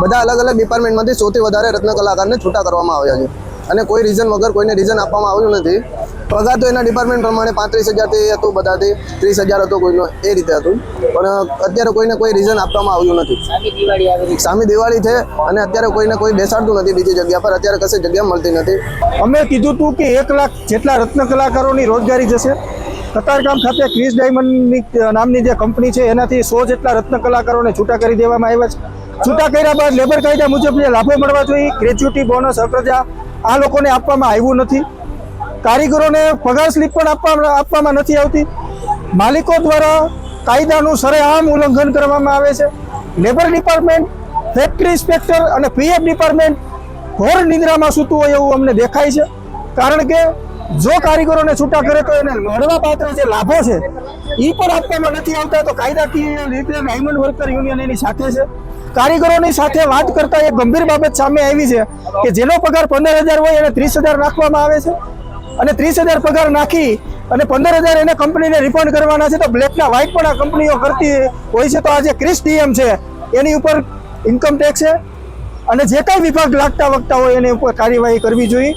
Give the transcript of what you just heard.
બધા અલગ અલગ ડિપાર્ટમેન્ટમાંથી સૌથી વધારે રત્ન કલાકારને છૂટા કરવામાં આવ્યા છે અને કોઈ રીઝન વગર કોઈને રીઝન આપવામાં આવ્યું નથી. પગાર તો એના ડિપાર્ટમેન્ટ પ્રમાણે 35,000થી હતું, બધાથી 30,000 હતો કોઈનો, એ રીતે હતું. પણ અત્યારે કોઈને કોઈ રીઝન આપવામાં આવ્યું નથી. સામી દિવાળી છે અને અત્યારે કોઈને કોઈ બેસાડતું નથી બીજી જગ્યા પર, અત્યારે કશે જગ્યા મળતી નથી. અમે કીધું હતું કે 1 લાખ જેટલા રત્ન કલાકારોની રોજગારી જશે. કતારગામ ખાતે ક્રિસ ડાયમંડની નામની જે કંપની છે એનાથી 100 જેટલા રત્ન કલાકારોને છૂટા કરી દેવામાં આવ્યા છે. છૂટા કર્યા બાદ લેબર કાયદા મુજબ જે લાભો મળવા જોઈએ, ગ્રેચ્યુટી, બોનસ, અકરજા, આ લોકોને આપવામાં આવ્યું નથી. કારીગરોને પગાર સ્લીપ પણ આપવામાં નથી આવતી. માલિકો દ્વારા કાયદાનું સરેઆમ ઉલ્લંઘન કરવામાં આવે છે. લેબર ડિપાર્ટમેન્ટ, ફેક્ટરી ઇન્સ્પેક્ટર અને પીએફ ડિપાર્ટમેન્ટ ઘોર નિદ્રામાં સૂતું હોય એવું અમને દેખાય છે. કારણ કે જો કારીગરોને છૂટા કરે તો એને મળવાપાત્ર જે લાભો છે એ પણ આપવામાં નથી આવતા. તો કાયદાકીય રીતે ડાયમંડ વર્કર યુનિયન એની સાથે છે. કારીગરોની સાથે વાત કરતા એક ગંભીર બાબત સામે આવી છે કે જેનો પગાર 15,000 હોય એને 30,000 નાખવામાં આવે છે અને 30,000 પગાર નાખી અને 15,000 એને કંપનીને રિફંડ કરવાના છે. તો બ્લેકના વ્હાઇટ પણ આ કંપનીઓ કરતી હોય છે. તો આ જે ક્રિસ ડીએમ છે એની ઉપર ઇન્કમ ટેક્સ છે અને જે કાંઈ વિભાગ લાગતા વગતા હોય એની ઉપર કાર્યવાહી કરવી જોઈએ.